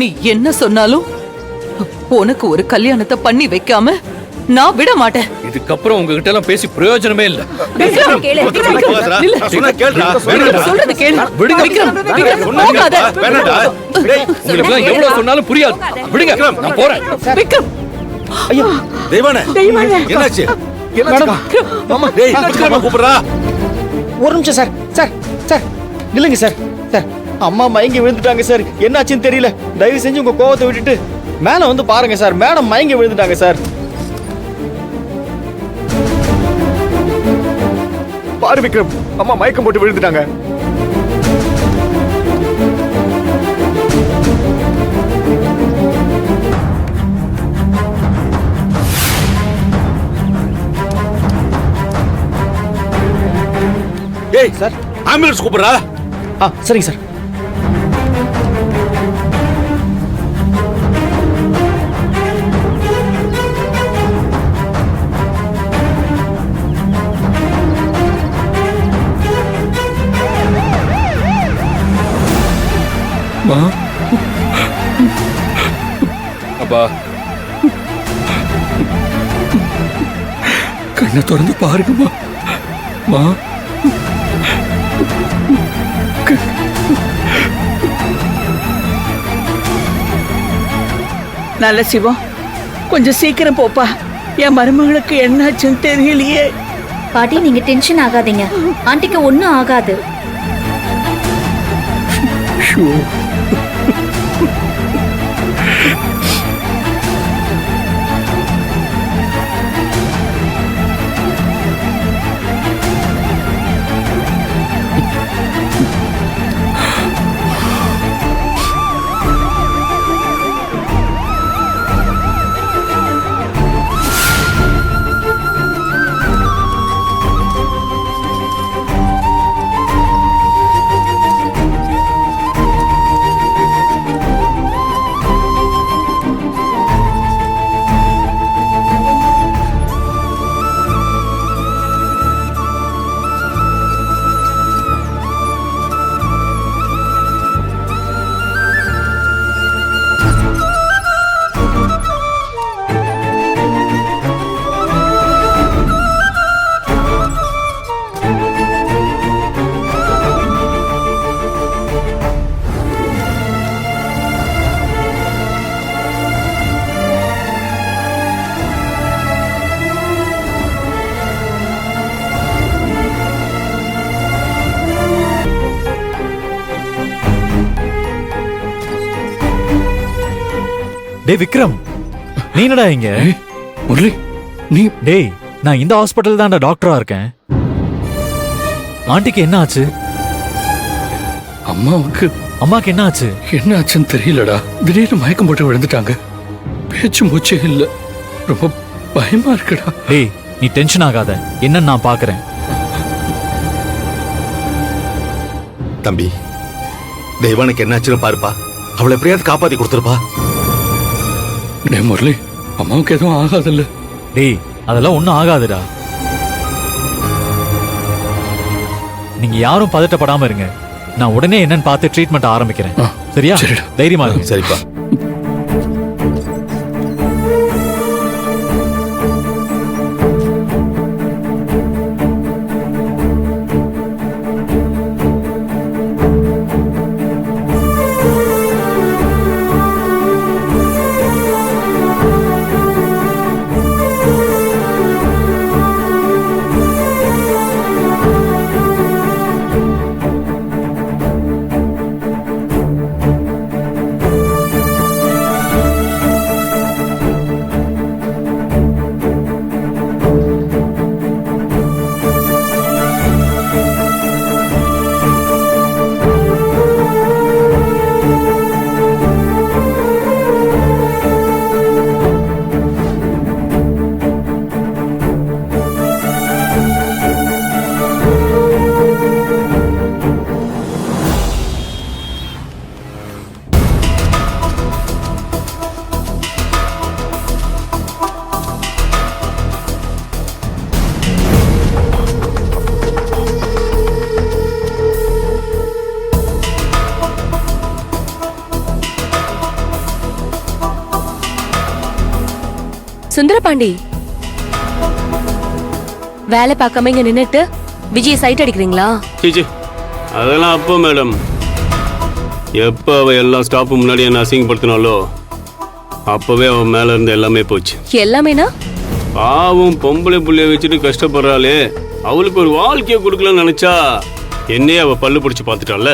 நீ என்ன சொன்னாலும் உனக்கு ஒரு கல்யாணத்தை பண்ணி வைக்காம நான் விட மாட்டேன். இதுக்கப்புறம் உங்ககிட்ட எல்லாம் பேசி பிரயோஜனமே இல்ல. விக்ரம், கேளு. விக்ரம், இல்ல. சொல்றது கேளு. விடுங்க. விக்ரம், விக்ரம், போகாத. உங்களுக்கு எல்லாம் எவ்வளவு சொன்னாலும் புரியாது. விடுங்க, நான் போறேன். விக்ரம், ஐயா தெய்வானே என்னாச்சு? மாமா டேய் கூப்பிடுறா. ஒரு நிமிஷம் சார். சார் சார் இல்லைங்க சார். சார் அம்மா மயங்கி விழுந்துட்டாங்க சார். என்னாச்சுன்னு தெரியல. தயவு செஞ்சு உங்க கோவத்தை விட்டுட்டு மேல வந்து பாருங்க சார். மேடம் மயங்கி விழுந்துட்டாங்க சார். பாரு விக்ரம், அம்மா மயக்கம் போட்டு விழுந்துட்டாங்க. ஏய் சார் ஆம்புலன்ஸ் கூப்பிடுறா. சரிங்க சார். அப்பா, கண்ணை திறந்து பாருங்கம்மா. மா, நல்ல சிவம், கொஞ்சம் சீக்கிரம் போப்பா. என் மருமகளுக்கு என்னாச்சுன்னு தெரியலையே. பாட்டி நீங்க டென்ஷன் ஆகாதீங்க. ஆண்டிக்கு ஒண்ணும் ஆகாது. டேய் விக்ரம், நீ என்னடா இங்க? முரளி, நீ? டேய், நான் இந்த ஹாஸ்பிட்டல் தான்டா டாக்டரா இருக்கேன். ஆண்டிக்கு என்ன ஆச்சு? அம்மாக்கு என்ன ஆச்சு? என்ன ஆச்சுன்னு தெரியலடா. திடீர்னு மயக்கம் போட்டு விழுந்துட்டாங்க. பேச்சு மூச்சே இல்ல. ரொம்ப பயமா இருக்குடா. டேய், நீ டென்ஷன் ஆகாத. என்னன்னு நான் பாக்குறேன். தம்பி, தெய்வானுக்கு என்னாச்சுன்னு பாருப்பா. அவளை எப்படியாவது காப்பாத்தி கொடுத்துருப்பா. டேய் முரளி, அம்மாவுக்கு எதுவும் ஆகாதுல்ல? டேய், அதெல்லாம் ஒண்ணும் ஆகாதுடா. நீங்க யாரும் பதட்டப்படாம இருங்க. நான் உடனே என்னன்னு பார்த்து ட்ரீட்மெண்ட் ஆரம்பிக்கிறேன். சரியா? தைரியமா இருங்க. சரிப்பா. சுந்தரபாண்டி, வேலை பார்க்காம இங்க நின்னுட்டு விஜய் சைட் அடிக்கிறீங்களா? சீச்சி, அதெல்லாம் அப்போ மேடம். எப்போ அவ எல்லா ஸ்டாப்பு முன்னாடி என்ன அசிங்கப்படுத்தினாலோ அப்பவே அவன் மேல இருந்து எல்லாமே போச்சு. எல்லாமேனா? பாவம் பொம்பளை புள்ளைய வச்சுட்டு கஷ்டப்படுறாளே, அவளுக்கு ஒரு வாழ்க்கையை கொடுக்கலன்னு நினைச்சா என்னையே அவ பல்லு பிடிச்சு பார்த்துட்டால.